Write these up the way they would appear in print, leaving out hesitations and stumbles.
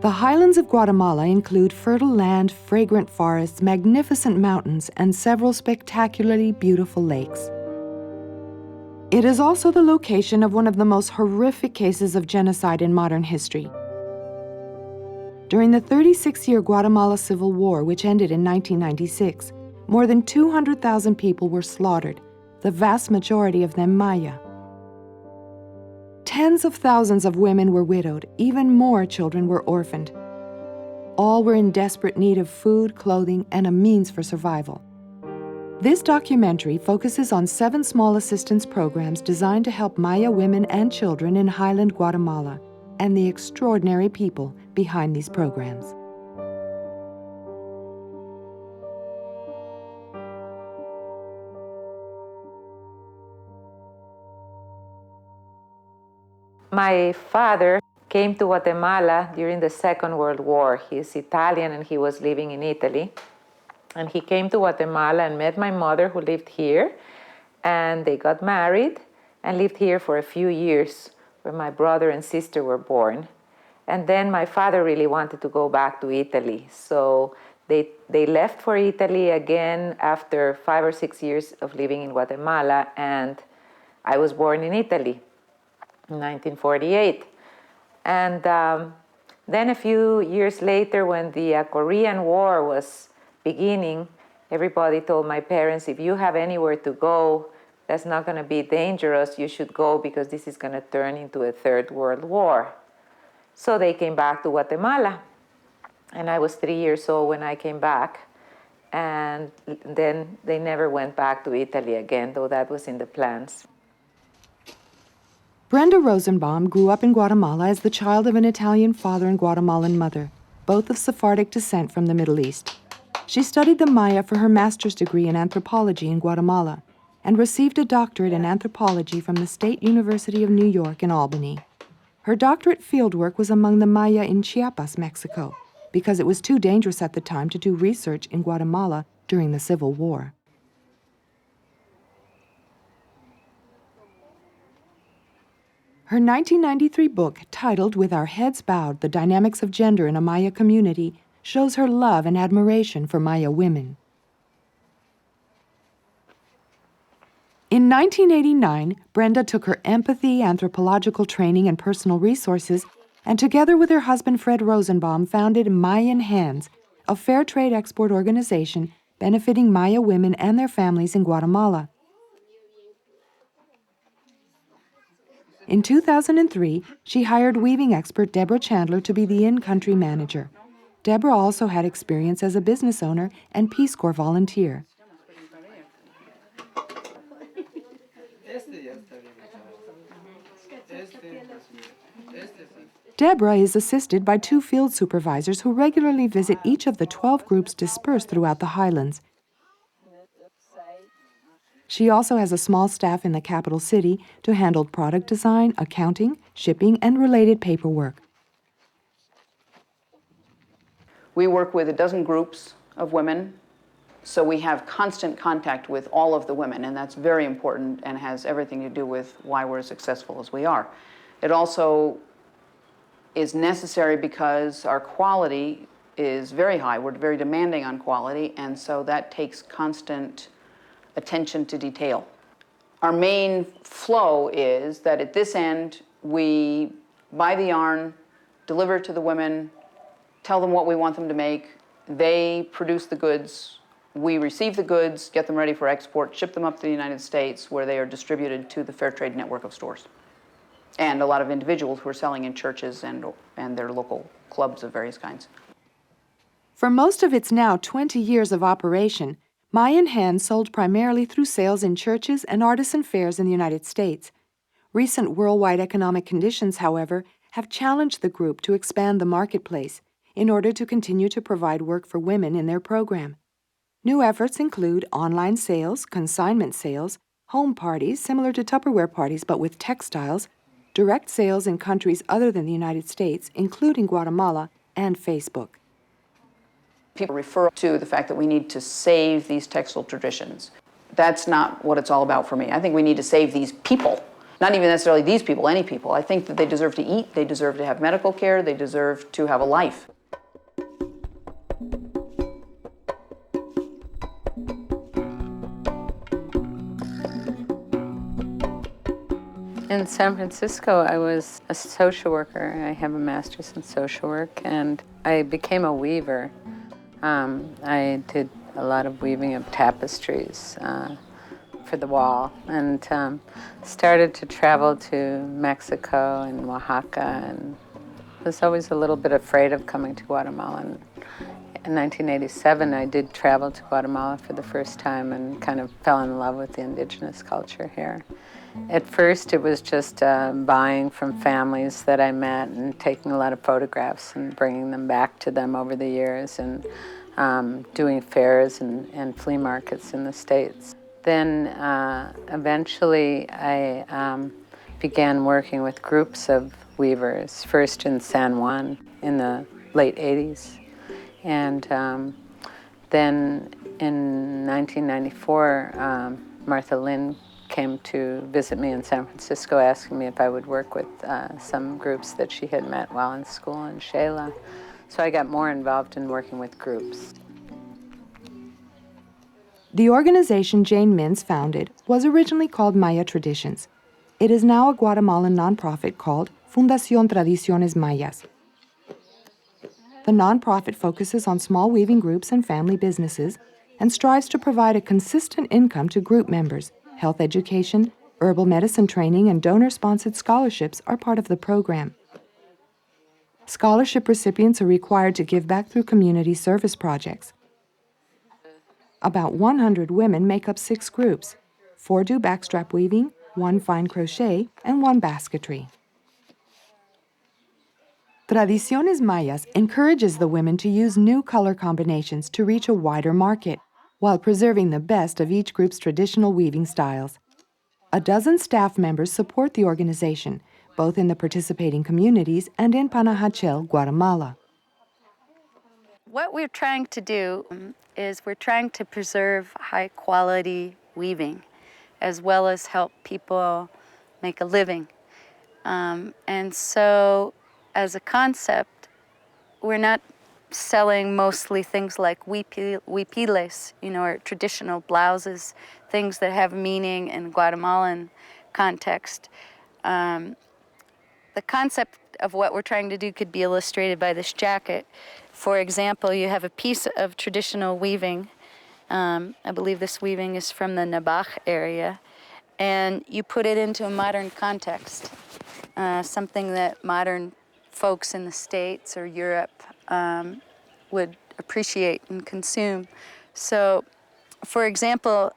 The highlands of Guatemala include fertile land, fragrant forests, magnificent mountains, and several spectacularly beautiful lakes. It is also the location of one of the most horrific cases of genocide in modern history. During the 36-year Guatemala Civil War, which ended in 1996, more than 200,000 people were slaughtered, the vast majority of them Maya. Tens of thousands of women were widowed, even more children were orphaned. All were in desperate need of food, clothing, and a means for survival. This documentary focuses on 7 small assistance programs designed to help Maya women and children in Highland Guatemala and the extraordinary people behind these programs. My father came to Guatemala during the Second World War. He's Italian and he was living in Italy. And he came to Guatemala and met my mother who lived here. And they got married and lived here for a few years where my brother and sister were born. And then my father really wanted to go back to Italy. So they left for Italy again after 5 or 6 years of living in Guatemala. And I was born in Italy in 1948. And then a few years later, when the Korean War was beginning, everybody told my parents, if you have anywhere to go that's not going to be dangerous, you should go because this is going to turn into a third world war. So they came back to Guatemala. And I was 3 years old when I came back. And then they never went back to Italy again, though that was in the plans. Brenda Rosenbaum grew up in Guatemala as the child of an Italian father and Guatemalan mother, both of Sephardic descent from the Middle East. She studied the Maya for her master's degree in anthropology in Guatemala and received a doctorate in anthropology from the State University of New York in Albany. Her doctorate fieldwork was among the Maya in Chiapas, Mexico, because it was too dangerous at the time to do research in Guatemala during the Civil War. Her 1993 book, titled With Our Heads Bowed, The Dynamics of Gender in a Maya Community, shows her love and admiration for Maya women. In 1989, Brenda took her empathy, anthropological training, and personal resources, and together with her husband Fred Rosenbaum founded Mayan Hands, a fair trade export organization benefiting Maya women and their families in Guatemala. In 2003, she hired weaving expert Deborah Chandler to be the in-country manager. Deborah also had experience as a business owner and Peace Corps volunteer. Deborah is assisted by 2 field supervisors who regularly visit each of the 12 groups dispersed throughout the highlands. She also has a small staff in the capital city to handle product design, accounting, shipping, and related paperwork. We work with a dozen groups of women, so we have constant contact with all of the women, and that's very important and has everything to do with why we're as successful as we are. It also is necessary because our quality is very high. We're very demanding on quality, and so that takes constant attention to detail. Our main flow is that at this end, we buy the yarn, deliver it to the women, tell them what we want them to make, they produce the goods, we receive the goods, get them ready for export, ship them up to the United States where they are distributed to the fair trade network of stores. And a lot of individuals who are selling in churches and their local clubs of various kinds. For most of its now 20 years of operation, Mayan Hands sold primarily through sales in churches and artisan fairs in the United States. Recent worldwide economic conditions, however, have challenged the group to expand the marketplace in order to continue to provide work for women in their program. New efforts include online sales, consignment sales, home parties similar to Tupperware parties but with textiles, direct sales in countries other than the United States, including Guatemala, and Facebook. People refer to the fact that we need to save these textile traditions. That's not what it's all about for me. I think we need to save these people Not even necessarily these people, any people. I think that they deserve to eat, they deserve to have medical care, they deserve to have a life. In San Francisco, I was a social worker. I have a master's in social work, and I became a weaver. I did a lot of weaving of tapestries for the wall, and started to travel to Mexico and Oaxaca, and was always a little bit afraid of coming to Guatemala. And in 1987, I did travel to Guatemala for the first time and kind of fell in love with the indigenous culture here. At first, it was just buying from families that I met and taking a lot of photographs and bringing them back to them over the years, and doing fairs and flea markets in the States. Then eventually I began working with groups of weavers, first in San Juan in the late 80s. And then in 1994, Martha Lynn came to visit me in San Francisco, asking me if I would work with some groups that she had met while in school in Shela. So I got more involved in working with groups. The organization Jane Mintz founded was originally called Maya Traditions. It is now a Guatemalan nonprofit called Fundación Tradiciones Mayas. The nonprofit focuses on small weaving groups and family businesses and strives to provide a consistent income to group members. Health education, herbal medicine training, and donor-sponsored scholarships are part of the program. Scholarship recipients are required to give back through community service projects. About 100 women make up 6 groups. 4 do backstrap weaving, 1 fine crochet, and 1 basketry. Tradiciones Mayas encourages the women to use new color combinations to reach a wider market, while preserving the best of each group's traditional weaving styles. A dozen staff members support the organization, both in the participating communities and in Panajachel, Guatemala. What we're trying to do is we're trying to preserve high-quality weaving, as well as help people make a living. And so, as a concept, we're not selling mostly things like huipiles, or traditional blouses, things that have meaning in Guatemalan context. The concept of what we're trying to do could be illustrated by this jacket. For example, you have a piece of traditional weaving. I believe this weaving is from the Nabaj area. And you put it into a modern context, something that modern folks in the States or Europe would appreciate and consume. So, for example,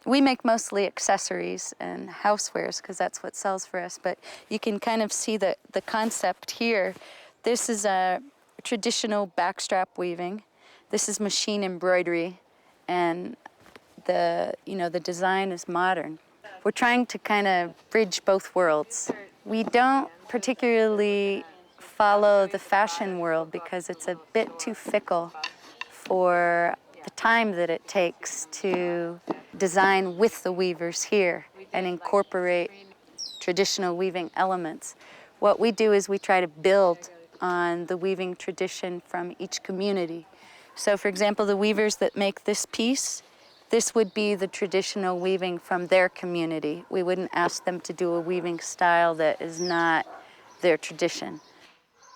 we make mostly accessories and housewares because that's what sells for us, but you can kind of see the concept here. This is a traditional backstrap weaving. This is machine embroidery, and the design is modern. We're trying to kind of bridge both worlds. We don't particularly follow the fashion world because it's a bit too fickle for the time that it takes to design with the weavers here and incorporate traditional weaving elements. What we do is we try to build on the weaving tradition from each community. So for example, the weavers that make this piece, this would be the traditional weaving from their community. We wouldn't ask them to do a weaving style that is not their tradition.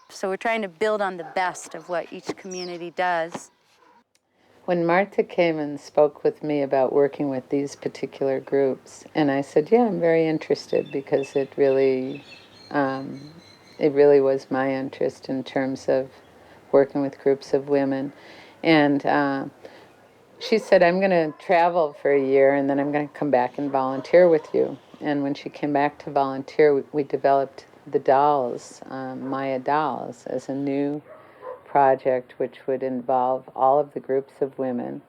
So we're trying to build on the best of what each community does. When Martha came and spoke with me about working with these particular groups, and I said, yeah, I'm very interested, because it really was my interest in terms of working with groups of women. And she said, I'm going to travel for a year and then I'm going to come back and volunteer with you. And when she came back to volunteer, we developed the dolls, Maya dolls, as a new project which would involve all of the groups of women,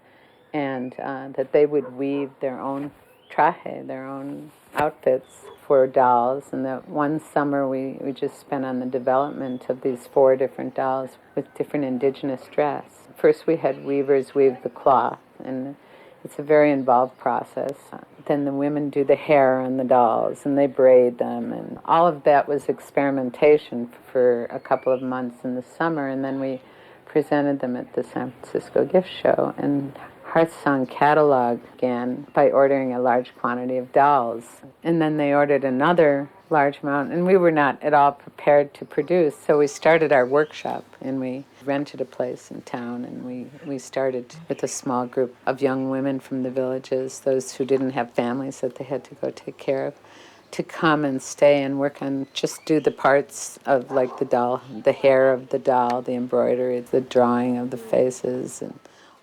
and that they would weave their own traje, their own outfits for dolls. And that one summer we just spent on the development of these 4 different dolls with different indigenous dress. First we had weavers weave the cloth, and It's a very involved process. Then the women do the hair on the dolls, and they braid them, and all of that was experimentation for a couple of months in the summer, and then we presented them at the San Francisco Gift Show, and Hearthsong catalog began by ordering a large quantity of dolls, and then they ordered another large amount, and we were not at all prepared to produce, so we started our workshop, and we rented a place in town, and we started with a small group of young women from the villages, those who didn't have families that they had to go take care of, to come and stay and work on, just do the parts of like the doll, the hair of the doll, the embroidery, the drawing of the faces, and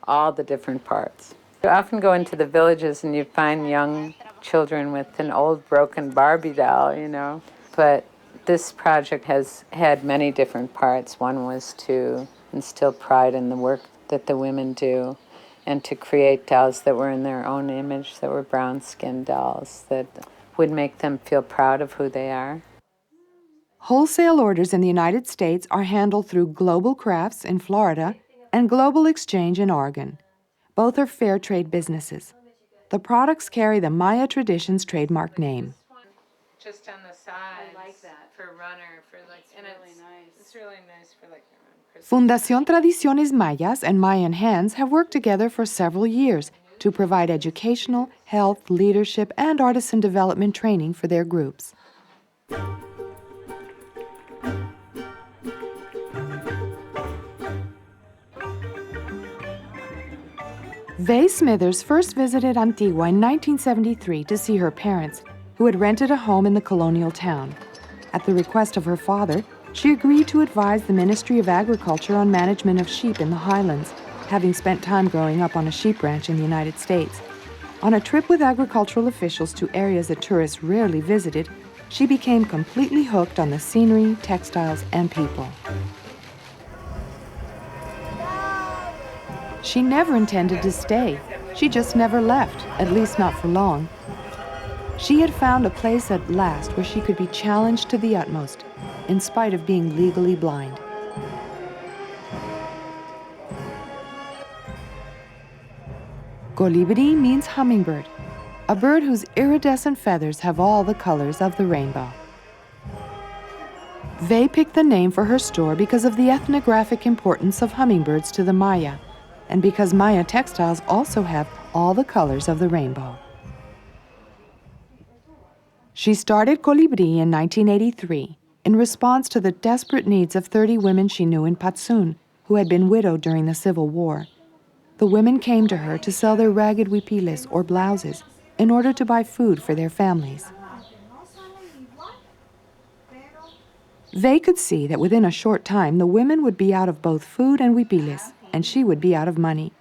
all the different parts. You often go into the villages and you find young children with an old broken Barbie doll, you know. But this project has had many different parts. One was to instill pride in the work that the women do and to create dolls that were in their own image, that were brown-skinned dolls, that would make them feel proud of who they are. Wholesale orders in the United States are handled through Global Crafts in Florida and Global Exchange in Oregon. Both are fair trade businesses. The products carry the Maya Traditions trademark name. Just on the sides. I like that. For runner, for like, and really nice. It's really nice for like Fundación Tradiciones Mayas and Mayan Hands have worked together for several years to provide educational, health, leadership, and artisan development training for their groups. Vay Smithers first visited Antigua in 1973 to see her parents, who had rented a home in the colonial town. At the request of her father, she agreed to advise the Ministry of Agriculture on management of sheep in the highlands, having spent time growing up on a sheep ranch in the United States. On a trip with agricultural officials to areas that tourists rarely visited, she became completely hooked on the scenery, textiles, and people. She never intended to stay. She just never left, at least not for long. She had found a place at last where she could be challenged to the utmost, in spite of being legally blind. Colibri means hummingbird, a bird whose iridescent feathers have all the colors of the rainbow. Vay picked the name for her store because of the ethnographic importance of hummingbirds to the Maya, and because Maya textiles also have all the colors of the rainbow. She started Colibri in 1983 in response to the desperate needs of 30 women she knew in Patsun who had been widowed during the Civil War. The women came to her to sell their ragged huipiles or blouses in order to buy food for their families. Vay could see that within a short time the women would be out of both food and huipiles, and she would be out of money.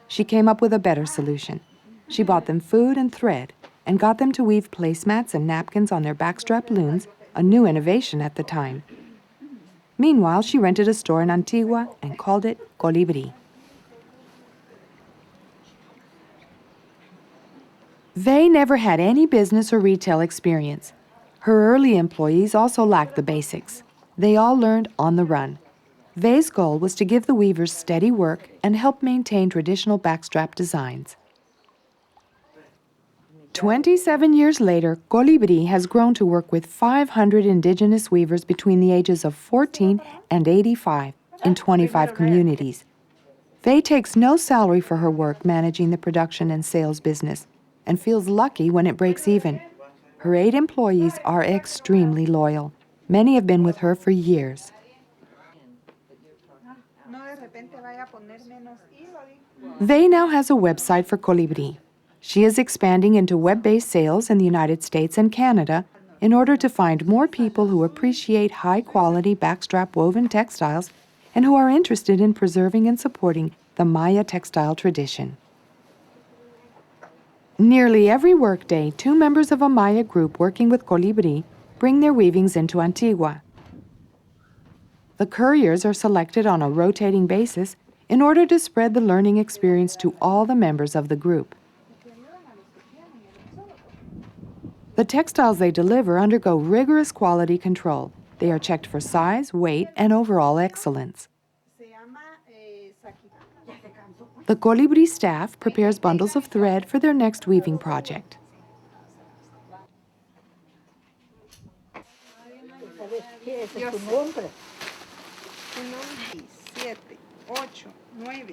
She came up with a better solution. She bought them food and thread and got them to weave placemats and napkins on their backstrap looms, a new innovation at the time. Meanwhile, she rented a store in Antigua and called it Colibri. Vay never had any business or retail experience. Her early employees also lacked the basics. They all learned on the run. Vay's goal was to give the weavers steady work and help maintain traditional backstrap designs. 27 years later, Colibri has grown to work with 500 indigenous weavers between the ages of 14 and 85 in 25 communities. Vay takes no salary for her work managing the production and sales business and feels lucky when it breaks even. Her 8 employees are extremely loyal. Many have been with her for years. Vay now has a website for Colibri. She is expanding into web-based sales in the United States and Canada in order to find more people who appreciate high-quality backstrap woven textiles and who are interested in preserving and supporting the Maya textile tradition. Nearly every workday, 2 members of a Maya group working with Colibri bring their weavings into Antigua. The couriers are selected on a rotating basis in order to spread the learning experience to all the members of the group. The textiles they deliver undergo rigorous quality control. They are checked for size, weight, and overall excellence. The Colibri staff prepares bundles of thread for their next weaving project.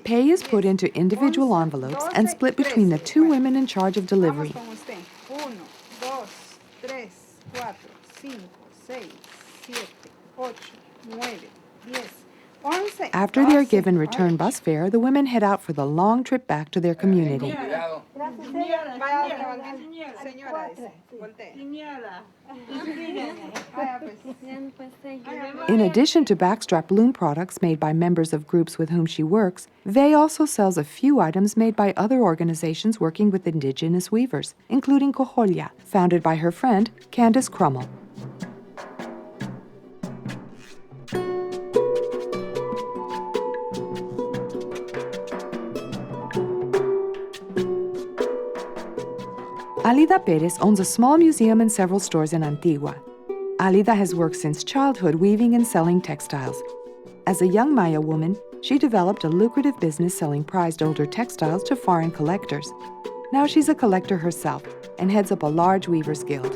Pay is put into individual envelopes and split between the two women in charge of delivery. After they are given return bus fare, the women head out for the long trip back to their community. In addition to backstrap loom products made by members of groups with whom she works, Vey also sells a few items made by other organizations working with indigenous weavers, including Cojolla, founded by her friend Candace Crummell. Alida Perez owns a small museum and several stores in Antigua. Alida has worked since childhood weaving and selling textiles. As a young Maya woman, she developed a lucrative business selling prized older textiles to foreign collectors. Now she's a collector herself and heads up a large weavers guild.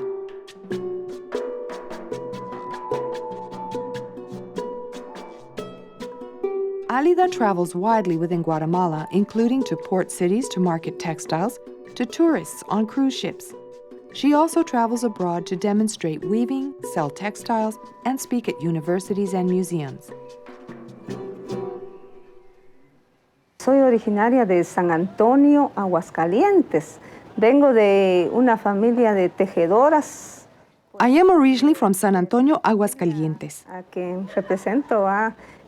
Alida travels widely within Guatemala, including to port cities to market textiles, to tourists on cruise ships. She also travels abroad to demonstrate weaving, sell textiles, and speak at universities and museums. Soy originaria de San Antonio, Aguascalientes. Vengo de una familia de tejedoras. I am originally from San Antonio, Aguascalientes. A quien represento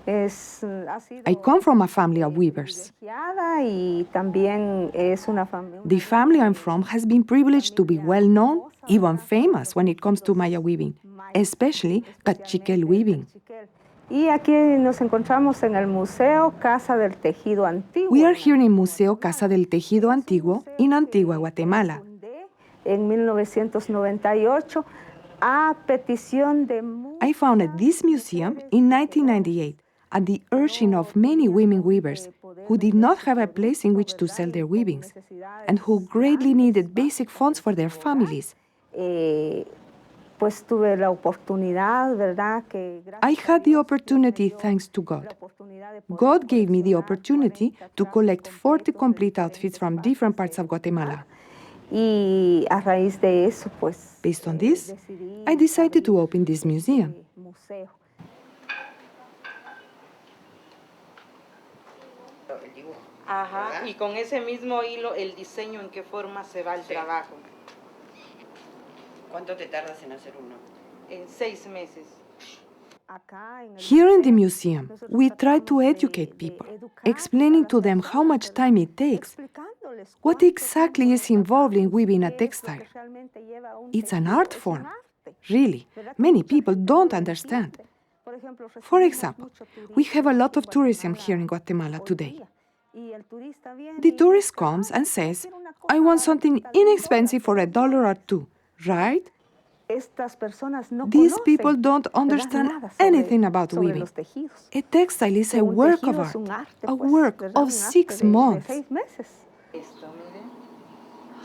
I come from a family of weavers. y también es una The family I'm from has been privileged to be well known, even famous when it comes to Maya weaving, especially cachiquel weaving. Y aquí nos encontramos en el Museo Casa del Tejido Antiguo. We are here in Museo Casa del Tejido Antiguo in Antigua, Guatemala. En 1998, a petición de I founded this museum in 1998 at the urging of many women weavers who did not have a place in which to sell their weavings and who greatly needed basic funds for their families. Pues tuve la oportunidad, ¿verdad? I had the opportunity thanks to God. God gave me the opportunity to collect 40 complete outfits from different parts of Guatemala. Y a raíz de eso, pues, based on this, I decided to open this museum. Ajá, y con ese mismo hilo, el diseño, ¿en qué forma se va el trabajo? ¿Cuánto te tardas en hacer uno? En 6 meses. Here in the museum, we try to educate people, explaining to them how much time it takes, what exactly is involved in weaving a textile. It's an art form. Really, many people don't understand. For example, we have a lot of tourism here in Guatemala today. The tourist comes and says, I want something inexpensive for $1 or $2, right? These people don't understand anything about weaving. A textile is a work of art, a work of 6 months. Esto, miren,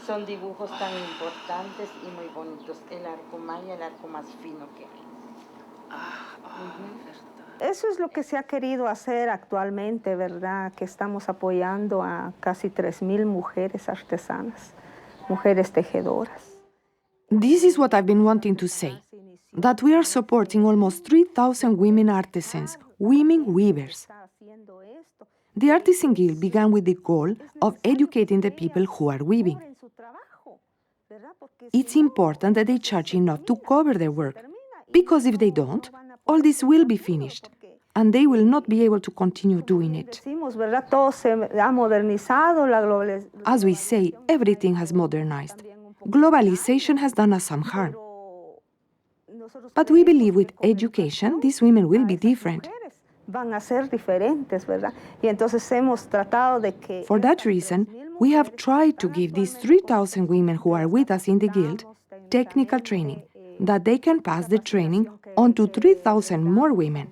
son dibujos tan importantes y muy bonitos. El arco maya, el arco más fino que hay. Eso es lo que se ha querido hacer actualmente, ¿verdad? Que estamos apoyando a casi 3,000 mujeres artesanas, mujeres tejedoras. This is what I've been wanting to say, that we are supporting almost 3,000 women artisans, women weavers. The Artisan Guild began with the goal of educating the people who are weaving. It's important that they charge enough to cover their work, because if they don't, all this will be finished, and they will not be able to continue doing it. As we say, everything has modernized. Globalization has done us some harm. But we believe with education, these women will be different. For that reason, we have tried to give these 3,000 women who are with us in the guild technical training, that they can pass the training on to 3,000 more women.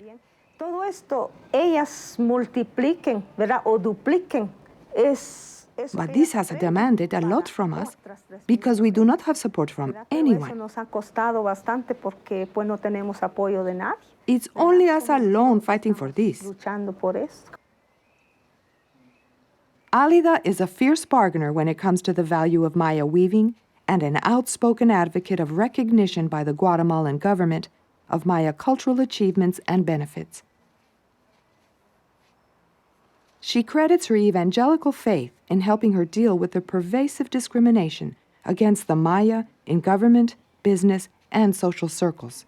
Todo esto, ellas multipliquen, ¿verdad? O dupliquen But this has demanded a lot from us because we do not have support from anyone. It's only us alone fighting for this. Alida is a fierce bargainer when it comes to the value of Maya weaving and an outspoken advocate of recognition by the Guatemalan government of Maya cultural achievements and benefits. She credits her evangelical faith in helping her deal with the pervasive discrimination against the Maya in government, business, and social circles.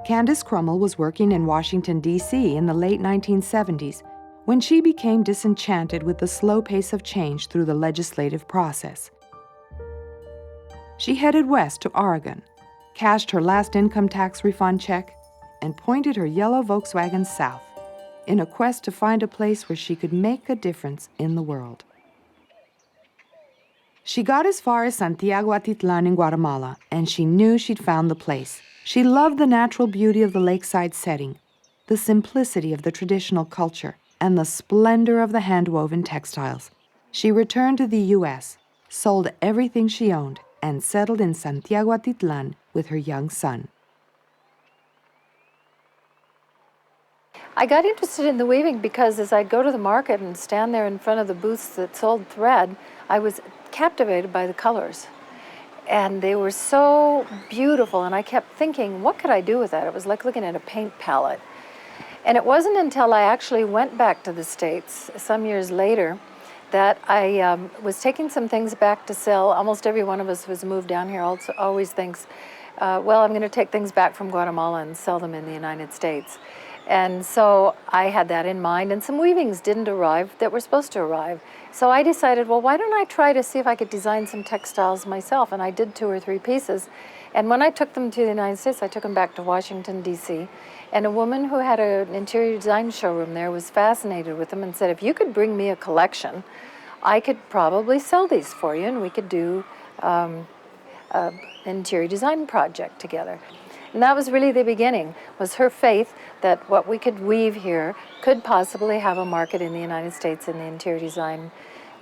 Candace Crummell was working in Washington, D.C. in the late 1970s when she became disenchanted with the slow pace of change through the legislative process. She headed west to Oregon, cashed her last income tax refund check, and pointed her yellow Volkswagen south in a quest to find a place where she could make a difference in the world. She got as far as Santiago Atitlan in Guatemala, and she knew she'd found the place. She loved the natural beauty of the lakeside setting, the simplicity of the traditional culture, and the splendor of the hand-woven textiles. She returned to the U.S., sold everything she owned, and settled in Santiago Atitlan with her young son. I got interested in the weaving because as I'd go to the market and stand there in front of the booths that sold thread, I was captivated by the colors. And they were so beautiful, and I kept thinking, what could I do with that? It was like looking at a paint palette. And it wasn't until I actually went back to the States some years later that I was taking some things back to sell. Almost every one of us who's moved down here also always thinks, well, I'm going to take things back from Guatemala and sell them in the United States. And so I had that in mind, and some weavings didn't arrive that were supposed to arrive. So I decided, well, why don't I try to see if I could design some textiles myself? And I did 2 or 3 pieces. And when I took them to the United States, I took them back to Washington, D.C. And a woman who had an interior design showroom there was fascinated with them and said, if you could bring me a collection, I could probably sell these for you, and we could do an interior design project together. And that was really the beginning, was her faith that what we could weave here could possibly have a market in the United States in the interior design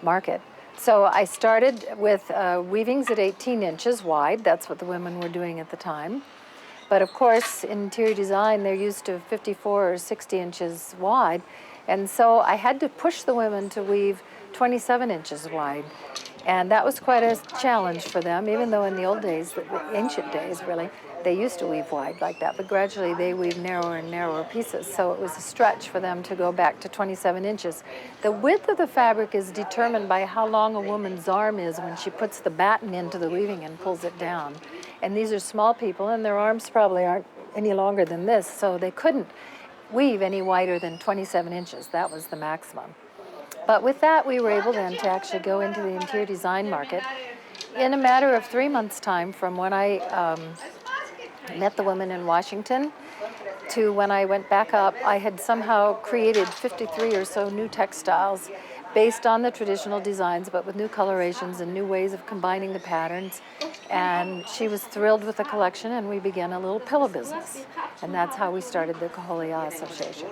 market. So I started with weavings at 18 inches wide. That's what the women were doing at the time. But of course, in interior design, they're used to 54 or 60 inches wide. And so I had to push the women to weave 27 inches wide. And that was quite a challenge for them, even though in the old days, the ancient days really, they used to weave wide like that, but gradually they weave narrower and narrower pieces. So it was a stretch for them to go back to 27 inches. The width of the fabric is determined by how long a woman's arm is when she puts the batten into the weaving and pulls it down. And these are small people, and their arms probably aren't any longer than this, so they couldn't weave any wider than 27 inches. That was the maximum. But with that, we were able then to actually go into the interior design market in a matter of 3 months' time from when I met the women in Washington to when I went back up. I had somehow created 53 or so new textiles based on the traditional designs, but with new colorations and new ways of combining the patterns. And she was thrilled with the collection, and we began a little pillow business. And that's how we started the Coopla Association.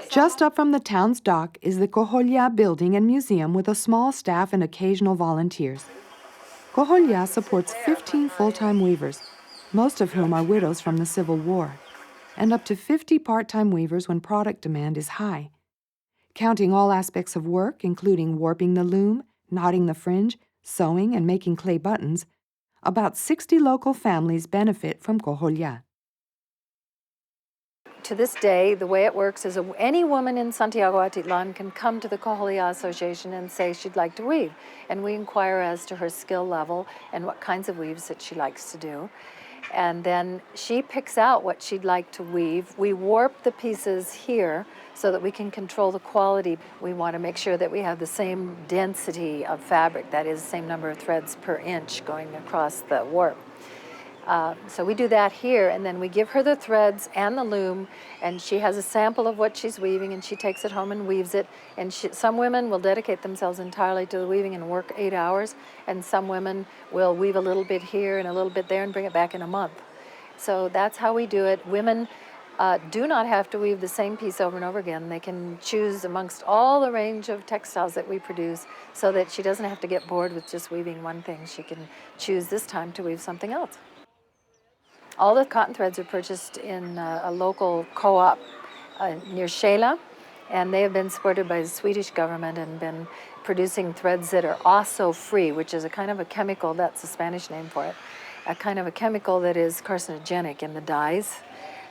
Just up from the town's dock is the Cojolla Building and Museum with a small staff and occasional volunteers. Cojolla supports 15 full-time weavers, most of whom are widows from the Civil War, and up to 50 part-time weavers when product demand is high. Counting all aspects of work, including warping the loom, knotting the fringe, sewing, and making clay buttons, about 60 local families benefit from Cojolla. To this day, the way it works is any woman in Santiago Atitlan can come to the Coopla Association and say she'd like to weave. And we inquire as to her skill level and what kinds of weaves that she likes to do. And then she picks out what she'd like to weave. We warp the pieces here so that we can control the quality. We want to make sure that we have the same density of fabric, that is, the same number of threads per inch going across the warp. So we do that here, and then we give her the threads and the loom, and she has a sample of what she's weaving, and she takes it home and weaves it. And some women will dedicate themselves entirely to the weaving and work 8 hours, and some women will weave a little bit here and a little bit there and bring it back in a month. So that's how we do it. Women do not have to weave the same piece over and over again. They can choose amongst all the range of textiles that we produce, so that she doesn't have to get bored with just weaving one thing. She can choose this time to weave something else. All the cotton threads are purchased in a local co-op near Shela, and they have been supported by the Swedish government and been producing threads that are also free, which is a kind of a chemical, that's the Spanish name for it, a kind of a chemical that is carcinogenic in the dyes.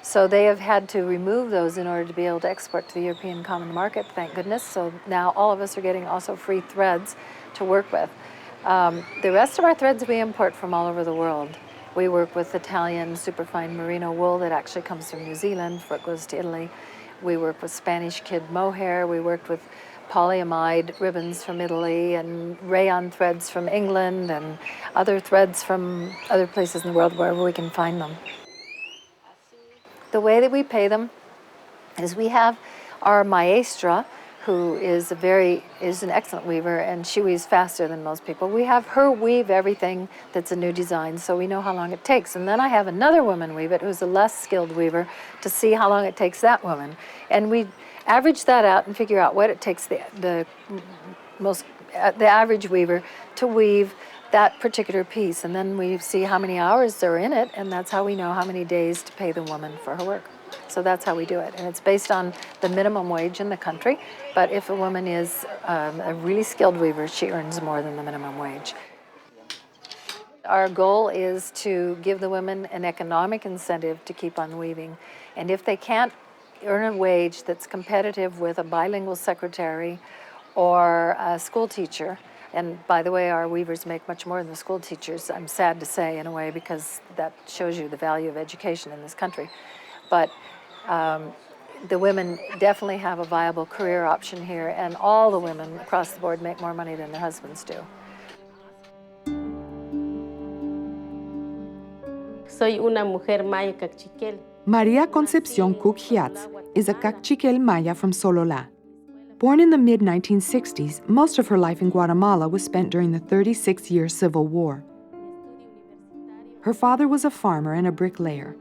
So they have had to remove those in order to be able to export to the European common market, thank goodness. So now all of us are getting also free threads to work with. The rest of our threads we import from all over the world. We work with Italian superfine merino wool that actually comes from New Zealand before it goes to Italy. We work with Spanish kid mohair. We worked with polyamide ribbons from Italy and rayon threads from England and other threads from other places in the world wherever we can find them. The way that we pay them is we have our maestra, who is an excellent weaver, and she weaves faster than most people. We have her weave everything that's a new design, so we know how long it takes. And then I have another woman weave it who's a less skilled weaver to see how long it takes that woman. And we average that out and figure out what it takes the average weaver to weave that particular piece. And then we see how many hours are in it, and that's how we know how many days to pay the woman for her work. So that's how we do it. And it's based on the minimum wage in the country. But if a woman is a really skilled weaver, she earns more than the minimum wage. Our goal is to give the women an economic incentive to keep on weaving. And if they can't earn a wage that's competitive with a bilingual secretary or a school teacher, and by the way, our weavers make much more than the school teachers, I'm sad to say in a way, because that shows you the value of education in this country. But the women definitely have a viable career option here, and all the women across the board make more money than their husbands do. Soy una mujer maya cachiquel. Maria Concepcion Cook Hiatz is a Cachiquel Maya from Sololá. Born in the mid-1960s, most of her life in Guatemala was spent during the 36-year Civil War. Her father was a farmer and a bricklayer.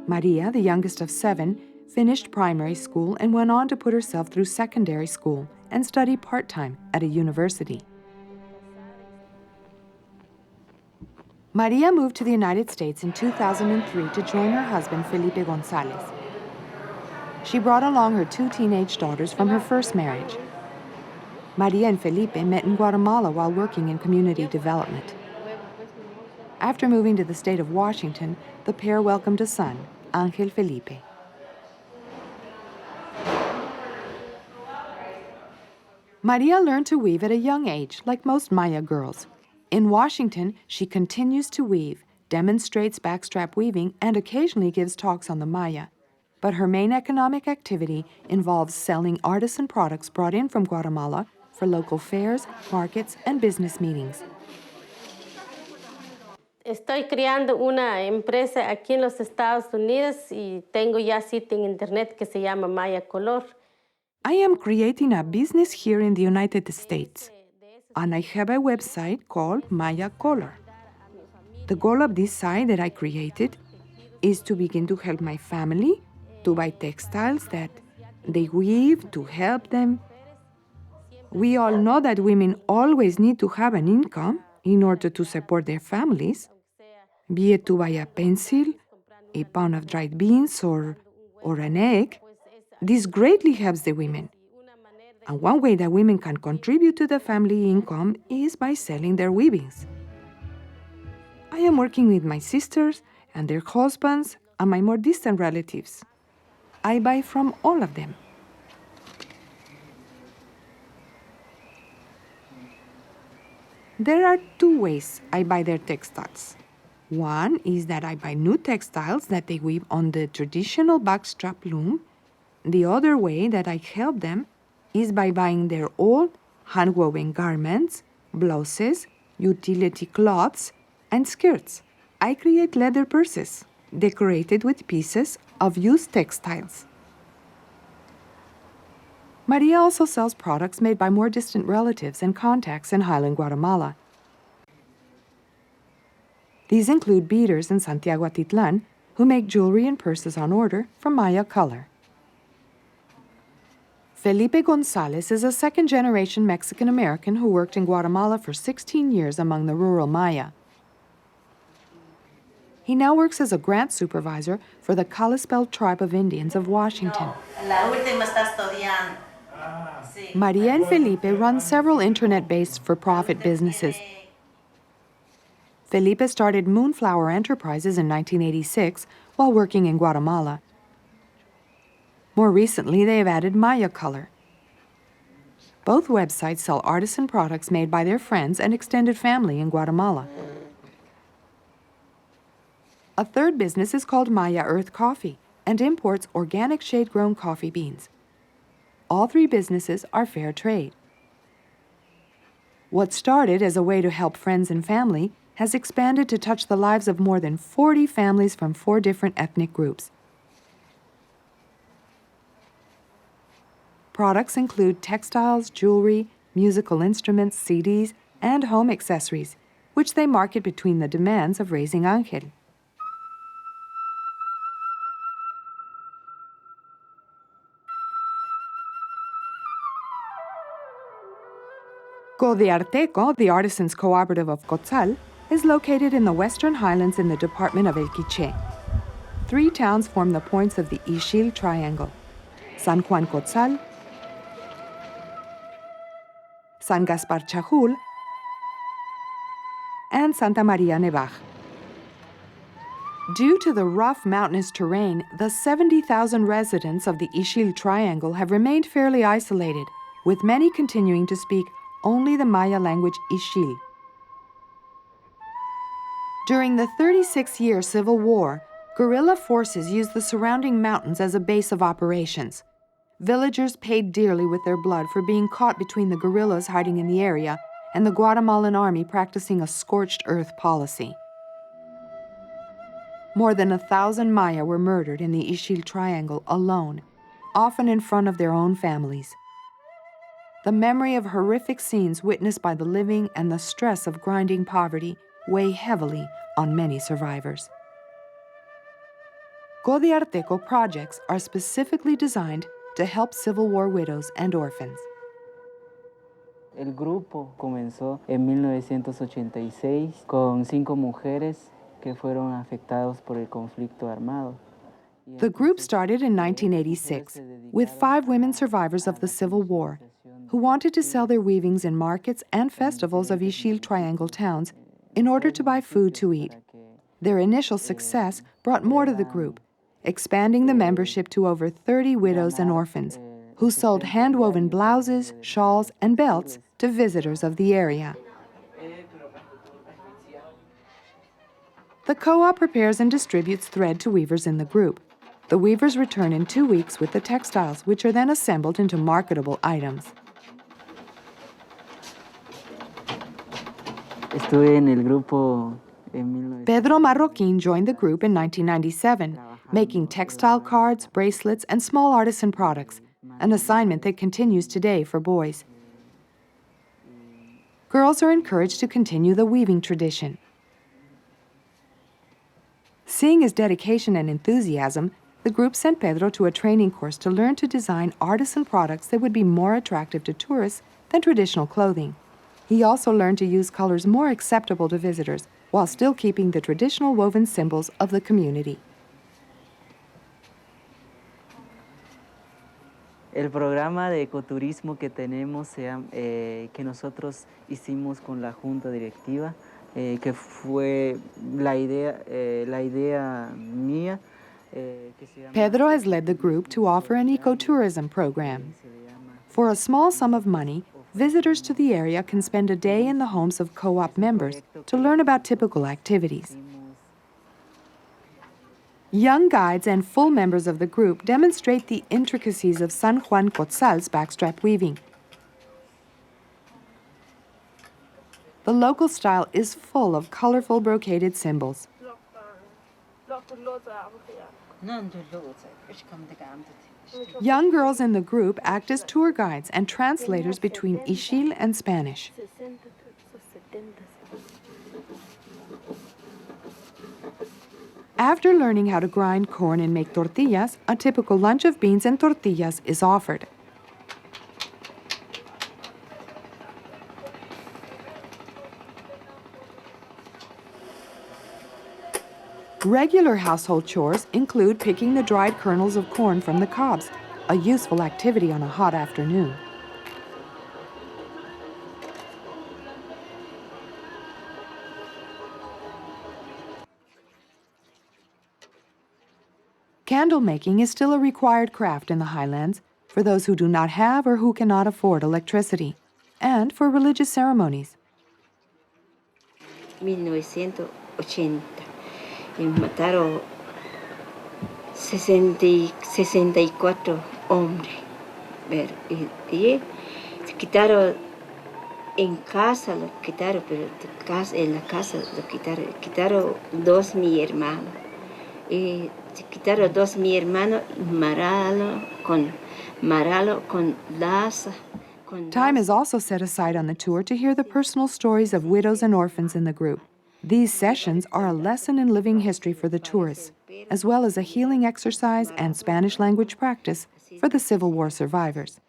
Maria, the youngest of 7, finished primary school and went on to put herself through secondary school and study part-time at a university. Maria moved to the United States in 2003 to join her husband, Felipe Gonzalez. She brought along her 2 teenage daughters from her first marriage. Maria and Felipe met in Guatemala while working in community development. After moving to the state of Washington, the pair welcomed a son, Ángel Felipe. Maria learned to weave at a young age, like most Maya girls. In Washington, she continues to weave, demonstrates backstrap weaving, and occasionally gives talks on the Maya. But her main economic activity involves selling artisan products brought in from Guatemala for local fairs, markets, and business meetings. Estoy creando una empresa aquí en los Estados Unidos y tengo ya sitio en internet que se llama Maya Color. I am creating a business here in the United States, and I have a website called Maya Color. The goal of this site that I created is to begin to help my family to buy textiles that they weave to help them. We all know that women always need to have an income in order to support their families, be it to buy a pencil, a pound of dried beans, or an egg. This greatly helps the women. And one way that women can contribute to the family income is by selling their weavings. I am working with my sisters and their husbands and my more distant relatives. I buy from all of them. There are 2 ways I buy their textiles. One is that I buy new textiles that they weave on the traditional backstrap loom. The other way that I help them is by buying their old hand-woven garments, blouses, utility cloths, and skirts. I create leather purses, decorated with pieces of used textiles. Maria also sells products made by more distant relatives and contacts in Highland Guatemala. These include beaders in Santiago Atitlan, who make jewelry and purses on order from Maya color. Felipe Gonzalez is a second-generation Mexican-American who worked in Guatemala for 16 years among the rural Maya. He now works as a grant supervisor for the Kalispel tribe of Indians of Washington. Maria and Felipe run several internet-based for-profit businesses. Felipe started Moonflower Enterprises in 1986 while working in Guatemala. More recently, they have added Maya Color. Both websites sell artisan products made by their friends and extended family in Guatemala. A third business is called Maya Earth Coffee and imports organic shade-grown coffee beans. All three businesses are fair trade. What started as a way to help friends and family has expanded to touch the lives of more than 40 families from 4 different ethnic groups. Products include textiles, jewelry, musical instruments, CDs, and home accessories, which they market between the demands of raising Ángel. Codearteco, the artisans' cooperative of Cotzal, is located in the Western Highlands in the department of El Quiché. 3 towns form the points of the Ixil Triangle: San Juan Cotzal, San Gaspar Chajul, and Santa Maria Nevaj. Due to the rough mountainous terrain, the 70,000 residents of the Ixil Triangle have remained fairly isolated, with many continuing to speak only the Maya language Ixil. During the 36-year Civil War, guerrilla forces used the surrounding mountains as a base of operations. Villagers paid dearly with their blood for being caught between the guerrillas hiding in the area and the Guatemalan army practicing a scorched earth policy. More than 1,000 Maya were murdered in the Ixil Triangle alone, often in front of their own families. The memory of horrific scenes witnessed by the living and the stress of grinding poverty weigh heavily on many survivors. Codearteco projects are specifically designed to help Civil War widows and orphans. El grupo comenzó en 1986 con 5 mujeres que fueron afectadas por el conflicto armado. The group started in 1986 with 5 women survivors of the Civil War who wanted to sell their weavings in markets and festivals of Ixil Triangle towns in order to buy food to eat. Their initial success brought more to the group, expanding the membership to over 30 widows and orphans who sold hand-woven blouses, shawls, and belts to visitors of the area. The co-op prepares and distributes thread to weavers in the group. The weavers return in 2 weeks with the textiles, which are then assembled into marketable items. Estuve en el grupo en Pedro Marroquín joined the group in 1997, making textile cards, bracelets, and small artisan products, an assignment that continues today for boys. Girls are encouraged to continue the weaving tradition. Seeing his dedication and enthusiasm, the group sent Pedro to a training course to learn to design artisan products that would be more attractive to tourists than traditional clothing. He also learned to use colors more acceptable to visitors while still keeping the traditional woven symbols of the community. El programa de ecoturismo que tenemos, que nosotros hicimos con la junta directiva, que fue la idea mía. Pedro has led the group to offer an ecotourism program. For a small sum of money, visitors to the area can spend a day in the homes of co-op members to learn about typical activities. Young guides and full members of the group demonstrate the intricacies of San Juan Cotzal's backstrap weaving. The local style is full of colorful brocaded symbols. Young girls in the group act as tour guides and translators between Ixil and Spanish. After learning how to grind corn and make tortillas, a typical lunch of beans and tortillas is offered. Regular household chores include picking the dried kernels of corn from the cobs, a useful activity on a hot afternoon. Candle making is still a required craft in the Highlands for those who do not have or who cannot afford electricity, and for religious ceremonies. 1980 mataron 64 hombres. Y se quitaron en casa, lo quitaron, pero en la casa lo quitaron dos mi hermanos. Y se quitaron dos mi hermanos, maralo con laza. Time is also set aside on the tour to hear the personal stories of widows and orphans in the group. These sessions are a lesson in living history for the tourists, as well as a healing exercise and Spanish language practice for the Civil War survivors.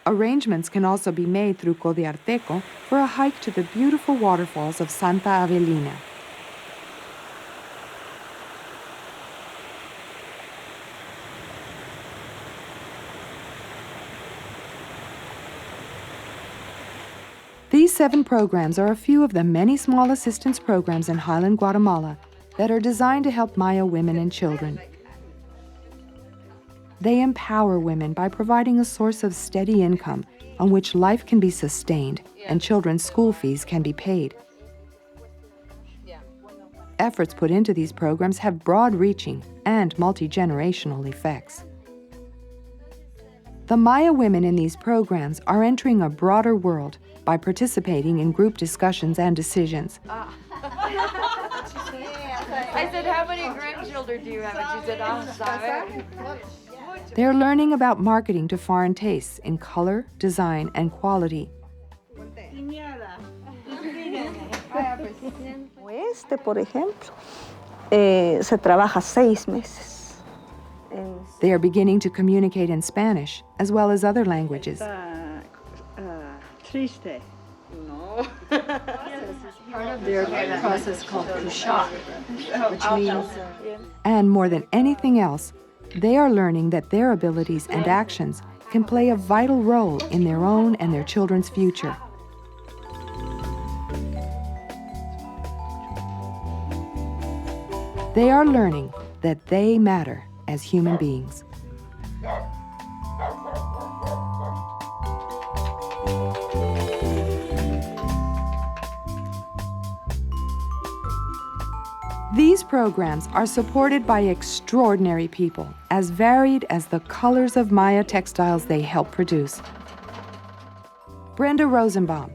Arrangements can also be made through Codiarteco for a hike to the beautiful waterfalls of Santa Avelina. These 7 programs are a few of the many small assistance programs in Highland Guatemala that are designed to help Maya women and children. They empower women by providing a source of steady income on which life can be sustained and children's school fees can be paid. Efforts put into these programs have broad-reaching and multi-generational effects. The Maya women in these programs are entering a broader world by participating in group discussions and decisions. I said, how many grandchildren do you have? And she said, sorry. They're learning about marketing to foreign tastes in color, design, and quality. Por ejemplo, se trabaja 6 meses. They are beginning to communicate in Spanish, as well as other languages. Triste. No. Part of their process called pushak, which means... And more than anything else, they are learning that their abilities and actions can play a vital role in their own and their children's future. They are learning that they matter as human beings. These programs are supported by extraordinary people, as varied as the colors of Maya textiles they help produce. Brenda Rosenbaum,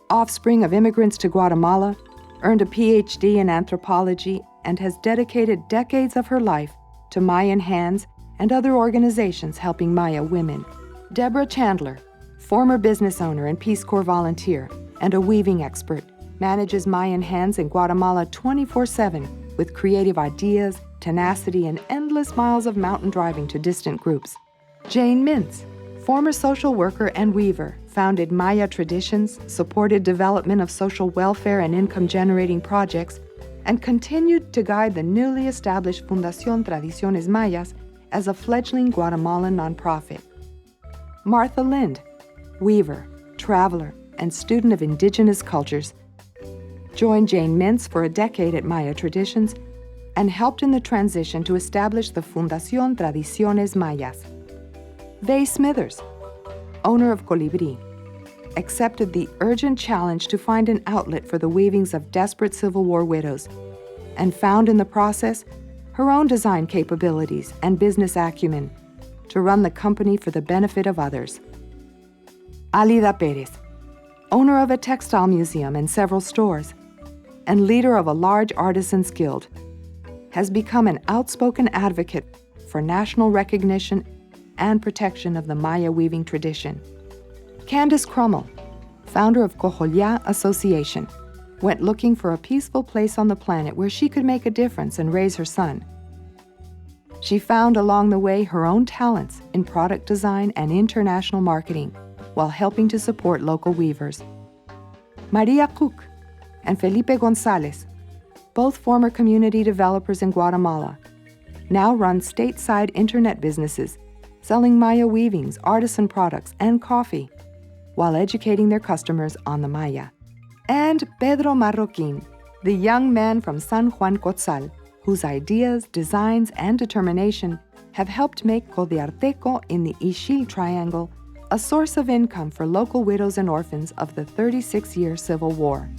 offspring of immigrants to Guatemala, earned a PhD in anthropology and has dedicated decades of her life to Mayan hands and other organizations helping Maya women. Deborah Chandler, former business owner and Peace Corps volunteer and a weaving expert, manages Mayan hands in Guatemala 24/7 with creative ideas, tenacity, and endless miles of mountain driving to distant groups. Jane Mintz, former social worker and weaver, founded Maya Traditions, supported development of social welfare and income-generating projects, and continued to guide the newly established Fundación Tradiciones Mayas as a fledgling Guatemalan nonprofit. Martha Lind, weaver, traveler, and student of indigenous cultures, joined Jane Mintz for a decade at Maya Traditions and helped in the transition to establish the Fundación Tradiciones Mayas. Vay Smithers, owner of Colibri, accepted the urgent challenge to find an outlet for the weavings of desperate Civil War widows and found in the process her own design capabilities and business acumen to run the company for the benefit of others. Alida Perez, owner of a textile museum and several stores, and leader of a large artisans guild, has become an outspoken advocate for national recognition and protection of the Maya weaving tradition. Candace Crummell, founder of Coopla Association, went looking for a peaceful place on the planet where she could make a difference and raise her son. She found along the way her own talents in product design and international marketing while helping to support local weavers. Maria Cook and Felipe González, both former community developers in Guatemala, now run stateside internet businesses selling Maya weavings, artisan products, and coffee while educating their customers on the Maya. And Pedro Marroquin, the young man from San Juan Cotzal, whose ideas, designs, and determination have helped make Codiarteco in the Ixil Triangle a source of income for local widows and orphans of the 36-year Civil War.